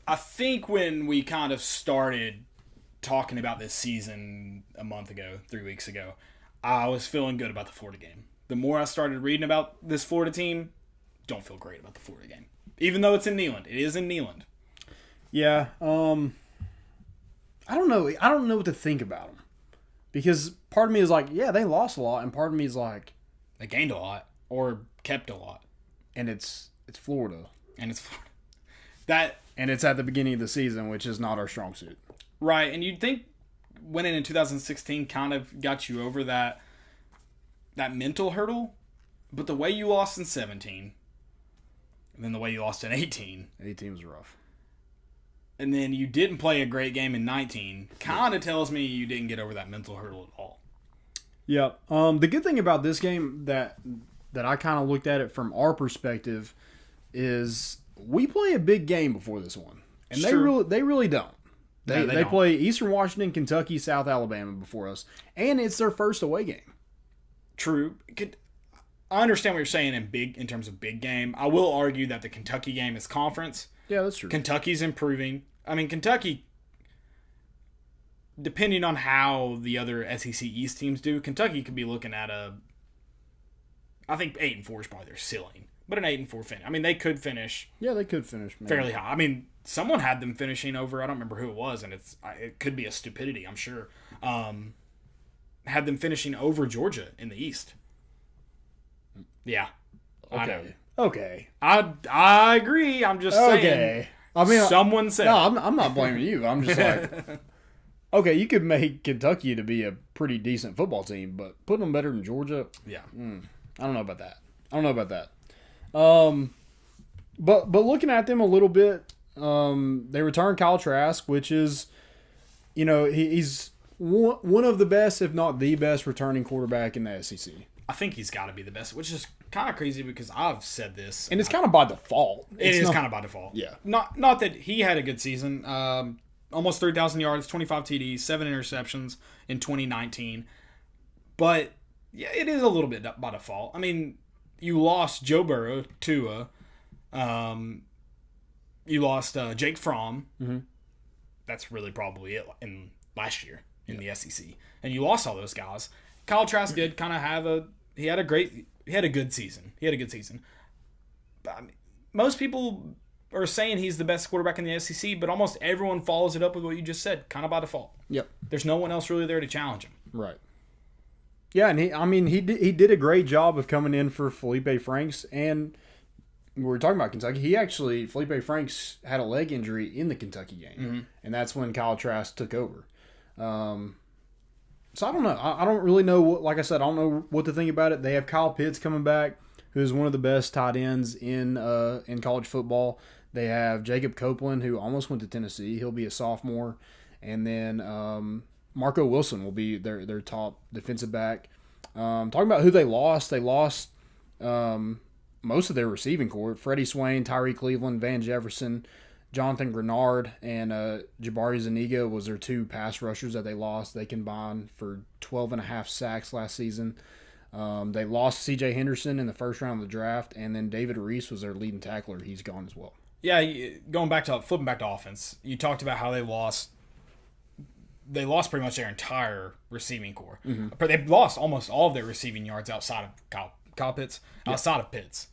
I think when we kind of started talking about this season a month ago, 3 weeks ago, I was feeling good about the Florida game. The more I started reading about this Florida team, don't feel great about the Florida game. Even though it's in Neyland. It is in Neyland. Yeah. I don't know. I don't know what to think about them. Because part of me is like, yeah, they lost a lot. And part of me is like... They gained a lot. Or kept a lot. And it's Florida. And it's Florida. And it's at the beginning of the season, which is not our strong suit. Right. And you'd think winning in 2016 kind of got you over that mental hurdle. But the way you lost in 17... And then the way you lost in 18. 18 was rough. And then you didn't play a great game in 19. Kind of tells me you didn't get over that mental hurdle at all. Yeah. The good thing about this game that I kind of looked at it from our perspective is we play a big game before this one. And they really don't. They don't. Play Eastern Washington, Kentucky, South Alabama before us. And it's their first away game. True. I understand what you're saying in terms of big game. I will argue that the Kentucky game is conference. Yeah, that's true. Kentucky's improving. I mean, Kentucky, depending on how the other SEC East teams do, Kentucky could be looking at I think 8-4 is probably their ceiling, but an 8-4 finish. I mean, they could finish. Yeah, they could finish fairly high. I mean, someone had them finishing over. I don't remember who it was, and it could be a stupidity. I'm sure. Had them finishing over Georgia in the East. Yeah. Okay. I agree. I'm just saying. I mean, someone said. No, I'm not blaming you. I'm just like, okay, you could make Kentucky to be a pretty decent football team, but putting them better than Georgia, yeah, I don't know about that. But looking at them a little bit, they return Kyle Trask, which is, he's one of the best, if not the best, returning quarterback in the SEC. I think he's got to be the best, which is kind of crazy because I've said this. And it's kind of by default. It is kind of by default. Yeah. Not that he had a good season. Almost 3,000 yards, 25 TDs, 7 interceptions in 2019. But, yeah, it is a little bit by default. I mean, you lost Joe Burrow, Tua. You lost Jake Fromm. Mm-hmm. That's really probably it in last year in the SEC. And you lost all those guys. Kyle Trask did kind of have he had a good season. But, I mean, most people are saying he's the best quarterback in the SEC, but almost everyone follows it up with what you just said, kind of by default. Yep. There's no one else really there to challenge him. Right. Yeah, and he did a great job of coming in for Felipe Franks, and we were talking about Kentucky. Felipe Franks had a leg injury in the Kentucky game, and that's when Kyle Trask took over. So I don't know. I don't really know. Like I said, I don't know what to think about it. They have Kyle Pitts coming back, who's one of the best tight ends in college football. They have Jacob Copeland, who almost went to Tennessee. He'll be a sophomore. And then Marco Wilson will be their top defensive back. Talking about who they lost most of their receiving corps. Freddie Swain, Tyree Cleveland, Van Jefferson, Jonathan Grenard, and Jabari Zuniga was their 2 pass rushers that they lost. They combined for 12.5 sacks last season. They lost C.J. Henderson in the first round of the draft, and then David Reese was their leading tackler. He's gone as well. Yeah, flipping back to offense, you talked about how they lost pretty much their entire receiving corps. Mm-hmm. But they lost almost all of their receiving yards outside of Kyle Pitts, outside of Pitts,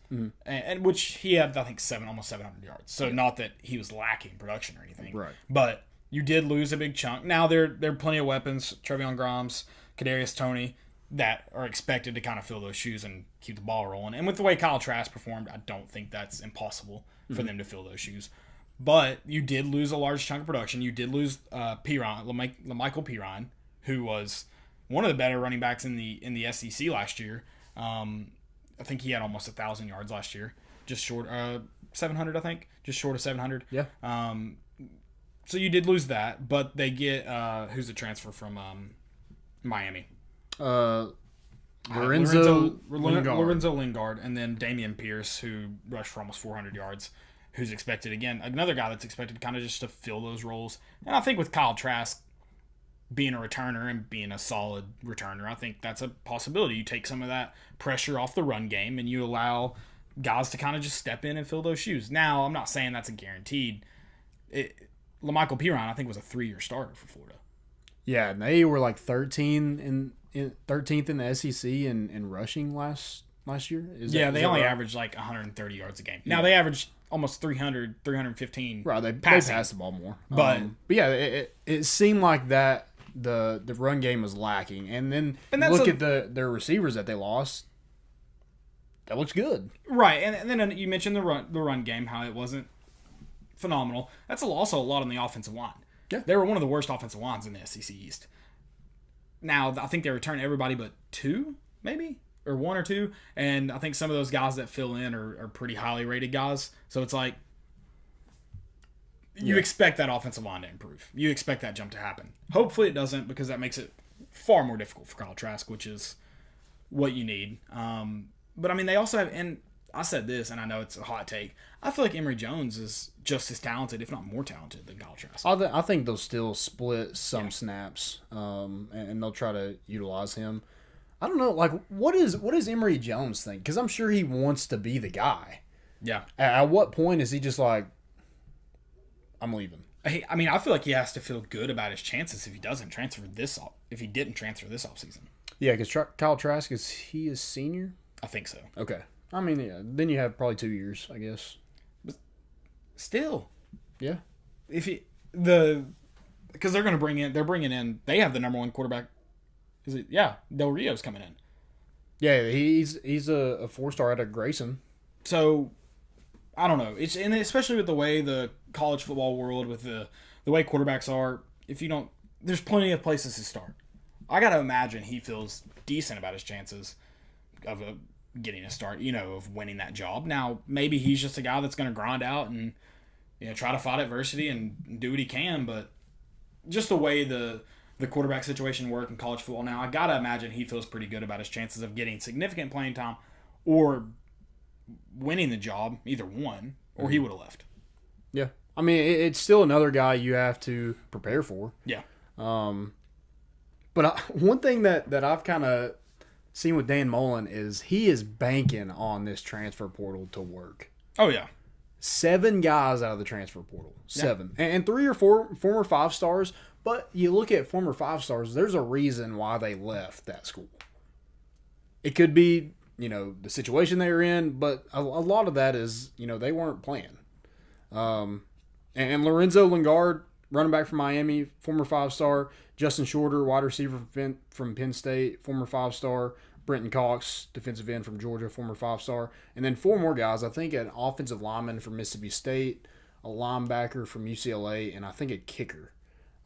and which he had, I think, almost 700 yards. So not that he was lacking production or anything, right? But you did lose a big chunk. Now there are plenty of weapons, Trevion Grimes, Kadarius Toney, that are expected to kind of fill those shoes and keep the ball rolling. And with the way Kyle Trask performed, I don't think that's impossible for them to fill those shoes. But you did lose a large chunk of production. You did lose Michael Pirine, who was one of the better running backs in the SEC last year. I think he had almost 1,000 yards last year, just short 700. I think just short of 700. Yeah. So you did lose that, but they get who's the transfer from Miami? Lorenzo Lingard, and then Damian Pierce, who rushed for almost 400 yards. Who's expected, again, another guy that's expected kind of just to fill those roles. And I think with Kyle Trask being a returner and being a solid returner, I think that's a possibility. You take some of that pressure off the run game and you allow guys to kind of just step in and fill those shoes. Now, I'm not saying that's a guaranteed. LaMichael Piron, I think, was a 3-year starter for Florida. Yeah, and they were like 13th in the SEC in rushing last year. They only averaged like 130 yards a game. Now they averaged almost 300, 315. Right, they passing. passed the ball more. But yeah, it seemed like that the run game was lacking, and then look at their receivers that they lost. That looks good, right? And then you mentioned the run game, how it wasn't phenomenal. That's also a lot on the offensive line. Yeah, they were one of the worst offensive lines in the SEC East. Now I think they returned everybody but 2, maybe. Or 1 or 2, and I think some of those guys that fill in are pretty highly rated guys. So it's like you expect that offensive line to improve. You expect that jump to happen. Hopefully it doesn't, because that makes it far more difficult for Kyle Trask, which is what you need. But I mean, they also have, and I said this, and I know it's a hot take, I feel like Emory Jones is just as talented, if not more talented, than Kyle Trask. I think they'll still split some snaps, and they'll try to utilize him. I don't know, like, what does Emory Jones think? Because I'm sure he wants to be the guy. Yeah. At what point is he just like, I'm leaving? I mean, I feel like he has to feel good about his chances if he didn't transfer this offseason. Yeah, because Kyle Trask, is he a senior? I think so. Okay. I mean, yeah, then you have probably 2 years, I guess. But still. Yeah. Because they're going to bringing in, they have the number 1 quarterback. Is it? Yeah, Del Rio's coming in. Yeah, he's a 4-star out of Grayson. So, I don't know. And especially with the way the college football world, with the way quarterbacks are, there's plenty of places to start. I got to imagine he feels decent about his chances of getting a start, of winning that job. Now, maybe he's just a guy that's going to grind out and try to fight adversity and do what he can, but just the way the quarterback situation work in college football now, I got to imagine he feels pretty good about his chances of getting significant playing time or winning the job, either one, or he would have left. Yeah. I mean, it's still another guy you have to prepare for. Yeah. But one thing that I've kind of seen with Dan Mullen is he is banking on this transfer portal to work. Oh, yeah. 7 guys out of the transfer portal. 7. Yeah. And 3 or 4 former 5-stars. But you look at former 5-stars, there's a reason why they left that school. It could be, the situation they were in, but a lot of that is, they weren't playing. And Lorenzo Lingard, running back from Miami, former 5-star. Justin Shorter, wide receiver from Penn State, former 5-star. Brenton Cox, defensive end from Georgia, former 5-star. And then 4 more guys, I think an offensive lineman from Mississippi State, a linebacker from UCLA, and I think a kicker.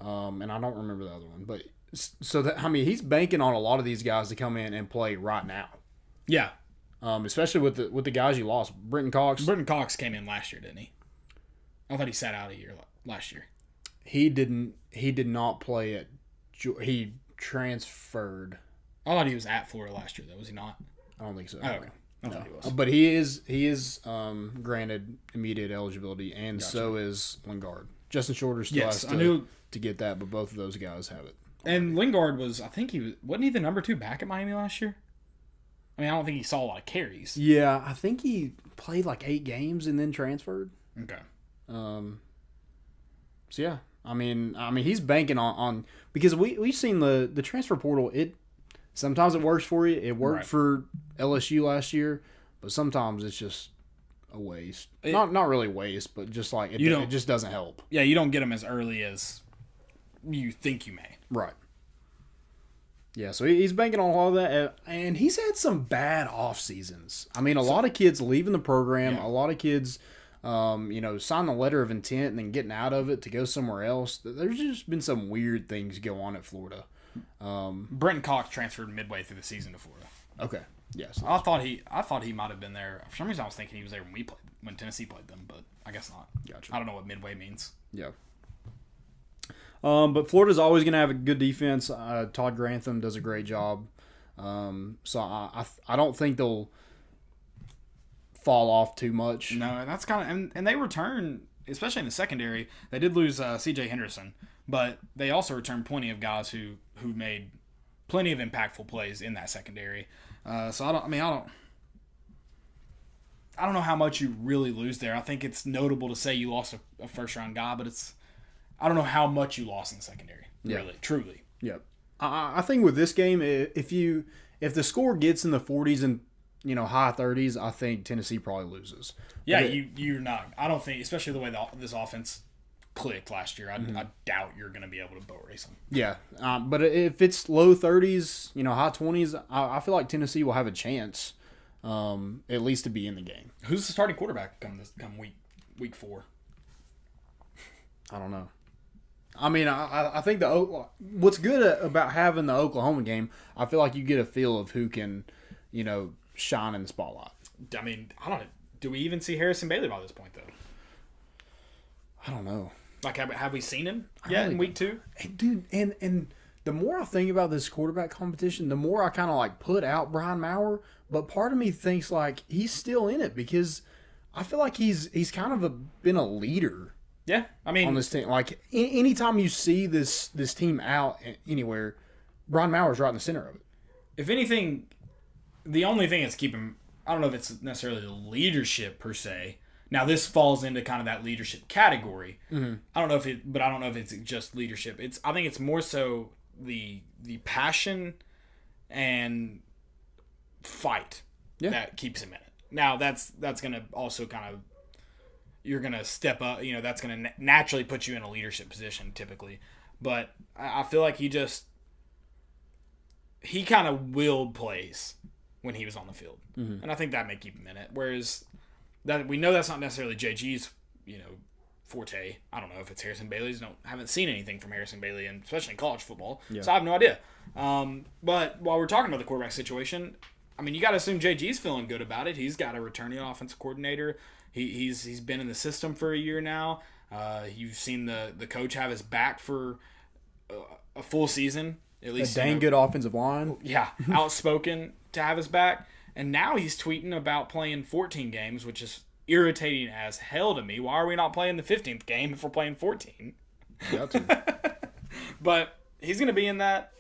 And I don't remember the other one, but he's banking on a lot of these guys to come in and play right now. Yeah. Especially with the guys you lost. Brenton Cox came in last year, didn't he? I thought he sat out a year last year. He did not play he transferred. I thought he was at Florida last year, though. Was he not? I don't think so. Oh, okay. I thought he was. But he is granted immediate eligibility, and so is Lingard. Justin Shorter still has to get that, but both of those guys have it. And Lingard wasn't he the number 2 back at Miami last year? I mean, I don't think he saw a lot of carries. Yeah, I think he played like 8 games and then transferred. Okay. So yeah, I mean he's banking on because we've seen the transfer portal. Sometimes it works for you. It worked for LSU last year, but sometimes it's just a waste. Not really waste, but just like it just doesn't help. Yeah, you don't get them as early as you think you may. Right. Yeah, so he's banking on all of that, and he's had some bad off seasons. I mean, a lot of kids leaving the program. Yeah. A lot of kids, sign the letter of intent and then getting out of it to go somewhere else. There's just been some weird things go on at Florida. Brenton Cox transferred midway through the season to Florida. Okay. Yes. I thought he might have been there. For some reason, I was thinking he was there when Tennessee played them, but I guess not. Gotcha. I don't know what midway means. Yeah. But Florida's always going to have a good defense. Todd Grantham does a great job. So I don't think they'll fall off too much. No, and that's kind of and they return, especially in the secondary. They did lose C.J. Henderson, but they also returned plenty of guys who made plenty of impactful plays in that secondary. So I I don't know how much you really lose there. I think it's notable to say you lost a first round guy, but I don't know how much you lost in the secondary. Really, truly. Yep. I think with this game, if the score gets in the 40s and high 30s, I think Tennessee probably loses. Yeah, you're not. I don't think, especially the way this offense clicked last year. I doubt you're going to be able to boat race them. Yeah, but if it's low 30s, high 20s, I feel like Tennessee will have a chance, at least to be in the game. Who's the starting quarterback come week 4? I don't know. I mean, I think what's good about having the Oklahoma game, I feel like you get a feel of who can, shine in the spotlight. I mean, I don't know. Do we even see Harrison Bailey by this point, though? I don't know. Like, have we seen him yet in week 2? Dude, and the more I think about this quarterback competition, the more I kind of like put out Brian Maurer. But part of me thinks like he's still in it because I feel like he's kind of been a leader. Yeah, I mean, on this team, like anytime you see this team out anywhere, Brian Maurer's right in the center of it. If anything, the only thing that's keeping, I don't know if it's necessarily the leadership per se. Now this falls into kind of that leadership category. Mm-hmm. I don't know if it's just leadership. I think it's more so the passion and fight that keeps him in it. Now that's going to also kind of, you're going to step up, that's going to naturally put you in a leadership position typically. But I feel like he kind of willed plays when he was on the field. Mm-hmm. And I think that may keep him in it. Whereas that we know that's not necessarily JG's, forte. I don't know if it's Harrison Bailey's. Haven't seen anything from Harrison Bailey, and especially in college football. Yeah. So I have no idea. But while we're talking about the quarterback situation, I mean, you got to assume JG's feeling good about it. He's got a returning offensive coordinator. He's been in the system for a year now. You've seen the coach have his back for a full season. At least a dang good offensive line. Yeah, outspoken to have his back. And now he's tweeting about playing 14 games, which is irritating as hell to me. Why are we not playing the 15th game if we're playing 14? But he's going to be in that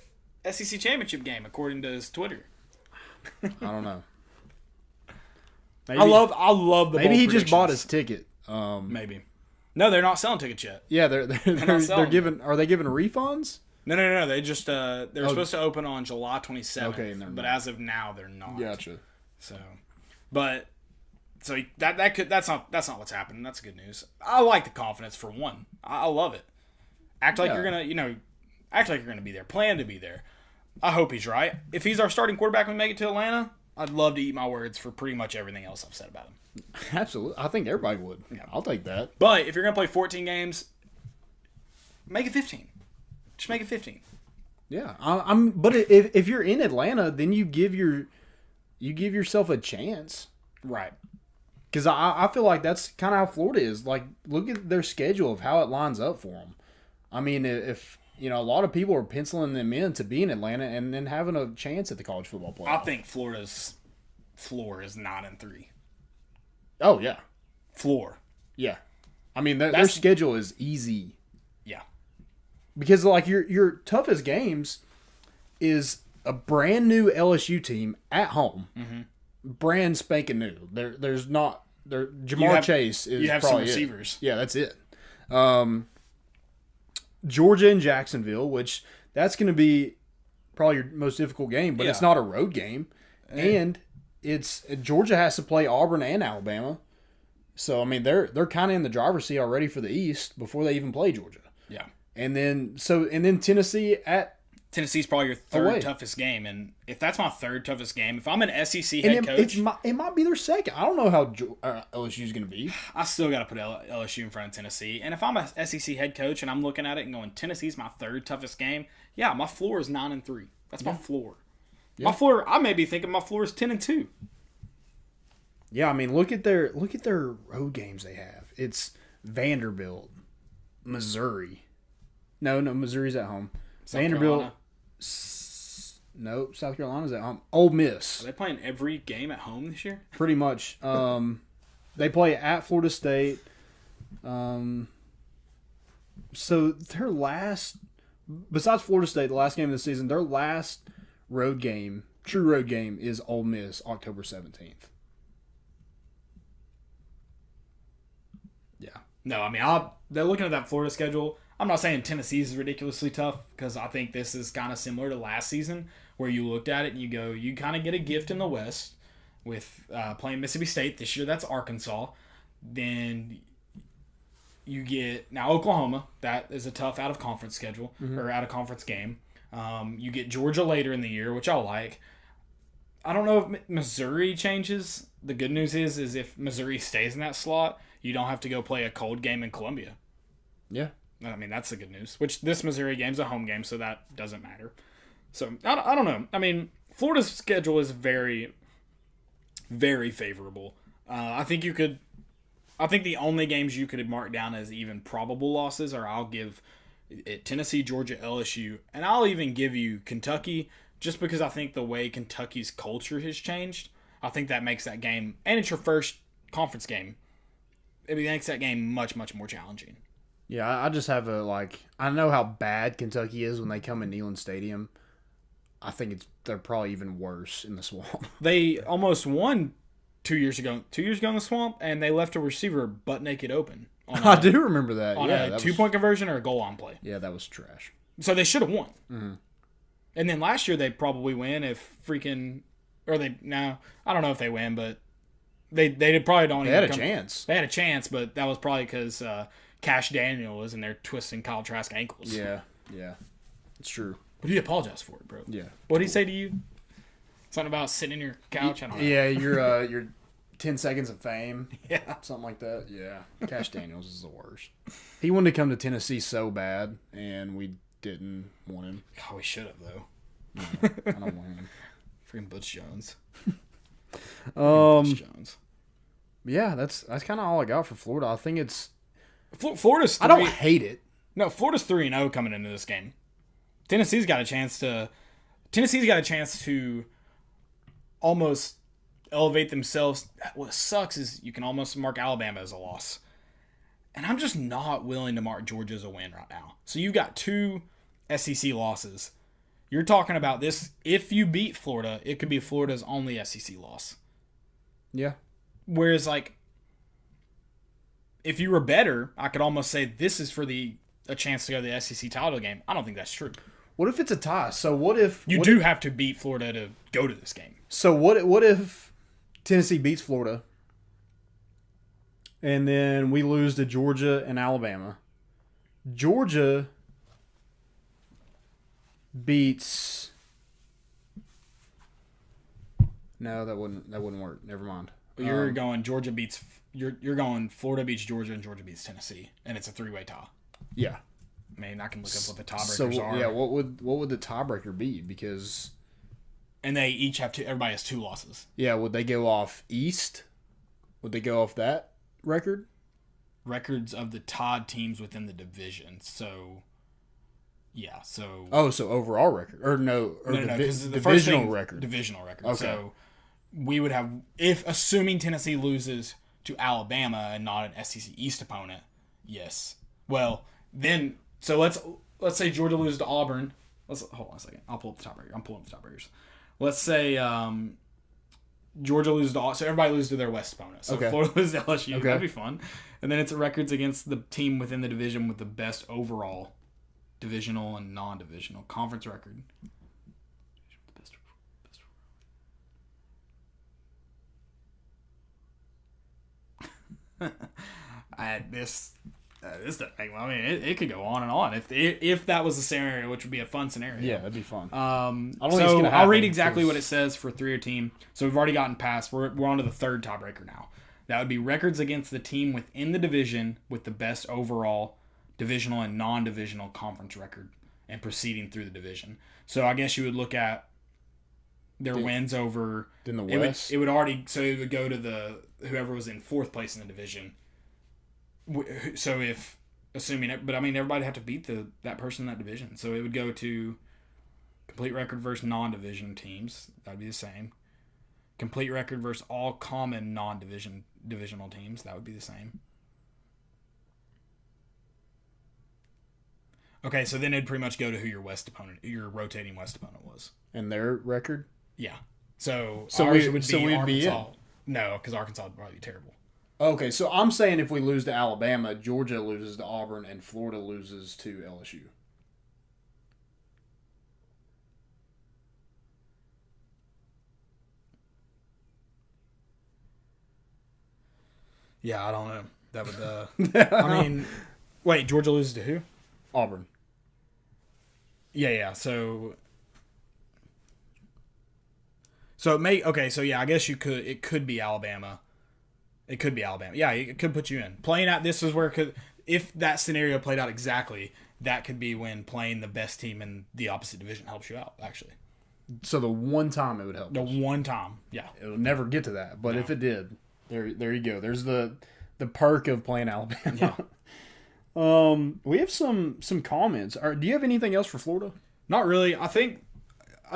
SEC championship game, according to his Twitter. I don't know. Maybe, I love the. Maybe he just bought his ticket. Maybe. No, they're not selling tickets yet. Yeah, they're giving. Are they giving refunds? No. They just they were supposed to open on July 27th. Okay, but as of now, they're not. Gotcha. So that's not what's happening. That's good news. I like the confidence for one. I love it. Act like you're gonna be there. Plan to be there. I hope he's right. If he's our starting quarterback when we make it to Atlanta, I'd love to eat my words for pretty much everything else I've said about him. Absolutely. I think everybody would. Yeah. I'll take that. But if you're going to play 14 games, make it 15. Just make it 15. Yeah. But if you're in Atlanta, then you give yourself a chance. Right. Because I feel like that's kind of how Florida is. Like, look at their schedule of how it lines up for them. I mean, if a lot of people are penciling them in to be in Atlanta and then having a chance at the college football playoff. I think Florida's floor is 9-3. Oh yeah, floor. Yeah, I mean their schedule is easy. Yeah, because like your toughest games is a brand new LSU team at home, brand spanking new. There's not there. Jamar Chase is you have probably some receivers. Yeah, that's it. Georgia and Jacksonville, which that's going to be probably your most difficult game, but it's not a road game. And it's Georgia has to play Auburn and Alabama. So I mean they're kind of in the driver's seat already for the East before they even play Georgia. Yeah. And then Tennessee's probably your third toughest game, and if that's my third toughest game, if I'm an SEC head coach, it might be their second. I don't know how LSU's going to be. I still got to put LSU in front of Tennessee, and if I'm a SEC head coach and I'm looking at it and going, Tennessee's my third toughest game, yeah, my floor is 9-3. That's my floor. Yeah. My floor, I may be thinking my floor is 10-2. Yeah, I mean, look at their road games they have. It's Vanderbilt, Missouri. No, Missouri's at home. Vanderbilt. No, South Carolina's at home. Ole Miss. Are they playing every game at home this year? Pretty much. They play at Florida State. So their last, besides Florida State, the last game of the season, their last true road game, is Ole Miss, October 17th. No, I mean, they're looking at that Florida schedule. I'm not saying Tennessee's is ridiculously tough because I think this is kind of similar to last season where you looked at it and you go, you kind of get a gift in the West with playing Mississippi State. This year, that's Arkansas. Then you get now Oklahoma. That is a tough out-of-conference schedule or out-of-conference game. You get Georgia later in the year, which I like. I don't know if Missouri changes. The good news is if Missouri stays in that slot, you don't have to go play a cold game in Columbia. Yeah. I mean, that's the good news. Which this Missouri game's a home game, so that doesn't matter. So, I don't know. I mean, Florida's schedule is very, very favorable. I think the only games you could mark down as even probable losses are I'll give it Tennessee, Georgia, LSU, and I'll even give you Kentucky just because I think the way Kentucky's culture has changed. I think that makes that game, and it's your first conference game, it makes that game much, much more challenging. Yeah, I just have I know how bad Kentucky is when they come in Neyland Stadium. I think they're probably even worse in the Swamp. They almost won 2 years ago in the Swamp, and they left a receiver butt naked open. I do remember that. On a 2-point conversion or a goal line play. Yeah, that was trash. So they should have won. Mm-hmm. And then last year they probably win if I don't know if they win, but they probably don't. They had a chance. They had a chance, but that was probably because Cash Daniel was in there twisting Kyle Trask ankles. Yeah, it's true. But he apologized for it, bro. Yeah. What did he say to you? Something about sitting in your couch? I don't know. Yeah, your 10 seconds of fame. Yeah. Something like that. Yeah. Cash Daniels is the worst. He wanted to come to Tennessee so bad, and we didn't want him. Oh, we should have, though. No, I don't want him. Freaking Butch Jones. Butch Jones. Yeah, that's kind of all I got for Florida. I think it's... Florida's 3. I don't hate it. No, Florida's 3-0 coming into this game. Tennessee's got a chance to almost elevate themselves. What sucks is you can almost mark Alabama as a loss. And I'm just not willing to mark Georgia as a win right now. So you've got 2 SEC losses. You're talking about this. If you beat Florida, it could be Florida's only SEC loss. Yeah. Whereas, if you were better, I could almost say this is for a chance to go to the SEC title game. I don't think that's true. What if it's a tie? So what if... You do have to beat Florida to go to this game. So what if Tennessee beats Florida and then we lose to Georgia and Alabama? Georgia beats... No, that wouldn't work. Never mind. You're going Georgia beats... You're going Florida beats Georgia and Georgia beats Tennessee. And it's a 3-way tie. Yeah. I mean, I can look up what the tiebreakers are. Yeah, what would the tiebreaker be? Because... And they each have everybody has 2 losses. Yeah, would they go off East? Would they go off that record? Records of the tied teams within the division. So, yeah, so... Oh, so overall record. Or no, divisional record. Divisional record. Okay. So, we would have... Assuming Tennessee loses to Alabama and not an SEC East opponent, yes. Well, then... So, let's say Georgia loses to Auburn. Hold on a second. I'll pull up the tiebreaker. I'm pulling up the tiebreakers. Let's say Georgia loses to... So, everybody loses to their West opponent. So, okay. Florida loses to LSU. Okay. That'd be fun. And then it's records against the team within the division with the best overall divisional and non-divisional conference record. This doesn't make... I mean, it could go on and on if that was a scenario, which would be a fun scenario. Yeah, that'd be fun. I'll read exactly what it says for 3-year team. So we've already gotten past. We're on to the 3rd tiebreaker now. That would be records against the team within the division with the best overall divisional and non-divisional conference record and proceeding through the division. So I guess you would look at their wins over... In the West? It would already... So it would go to whoever was in 4th place in the division. So if... Assuming it... But I mean, everybody had to beat that person in that division. So it would go to complete record versus non-division teams. That would be the same. Complete record versus all common non-divisional teams. That would be the same. Okay, so then it'd pretty much go to who your rotating West opponent was. And their record? Yeah. So we'd be in. No, because Arkansas would probably be terrible. Okay, so I'm saying if we lose to Alabama, Georgia loses to Auburn, and Florida loses to LSU. Yeah, I don't know. That would. I mean, wait, Georgia loses to who? Auburn. Yeah. So it may okay. So yeah, I guess you could. It could be Alabama. It could be Alabama. Yeah, it could put you in playing out. This is where it could. If that scenario played out exactly, that could be when playing the best team in the opposite division helps you out. Actually, So the one time it would help. the one time, yeah. It'll never get to that, but if it did, there you go. There's the perk of playing Alabama. Yeah. We have some comments. Do you have anything else for Florida? Not really. I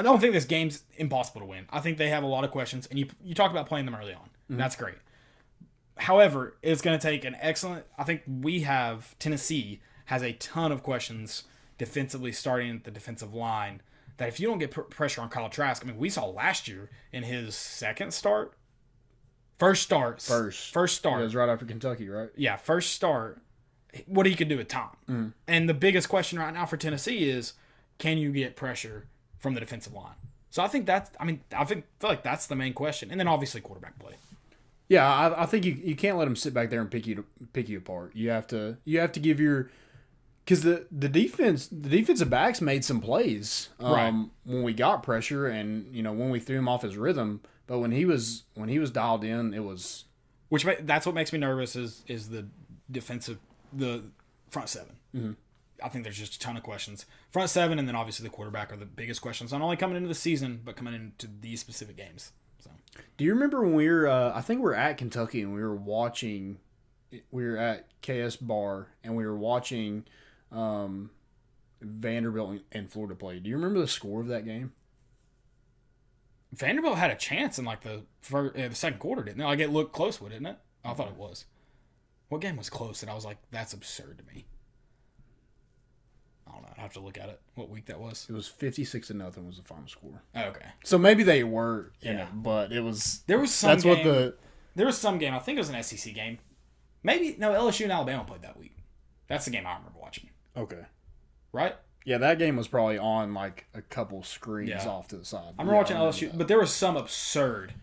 don't think this game's impossible to win. I think they have a lot of questions, and you talked about playing them early on. And that's great. However, it's going to take an excellent. I think Tennessee has a ton of questions defensively, starting at the defensive line. That if you don't get pressure on Kyle Trask, I mean, we saw last year in his first start. It was right after Kentucky, right? Yeah, first start. What he could do with time. And the biggest question right now for Tennessee is, can you get pressure from the defensive line? So I think feel like that's the main question, and then obviously quarterback play. Yeah, I think you can't let them sit back there and pick you apart. You have to give your because the defensive backs made some plays Right. when we got pressure and when we threw him off his rhythm. But when he was dialed in, it was That's what makes me nervous is the front seven. Mm-hmm. I think there's just a ton of questions. Front seven, and then obviously the quarterback are the biggest questions, not only coming into the season but coming into these specific games. So. Do you remember when we were? I think we were at Kentucky and we were watching. We were at KS Bar and we were watching Vanderbilt and Florida play. Do you remember the score of that game? Vanderbilt had a chance in like the second quarter, didn't they? Like it looked close, didn't it? I thought it was. What game was close? And I was like, that's absurd to me. I don't know. I'd have to look at it. What week that was? It was 56-0 was the final score. Oh, okay. So maybe they were in it, but it was. There was some. That's game, There was some game. I think it was an SEC game. Maybe no. LSU and Alabama played that week. That's the game I remember watching. Okay. Right. Yeah, that game was probably on like a couple screens Yeah. off to the side. I remember watching LSU, but there was some absurd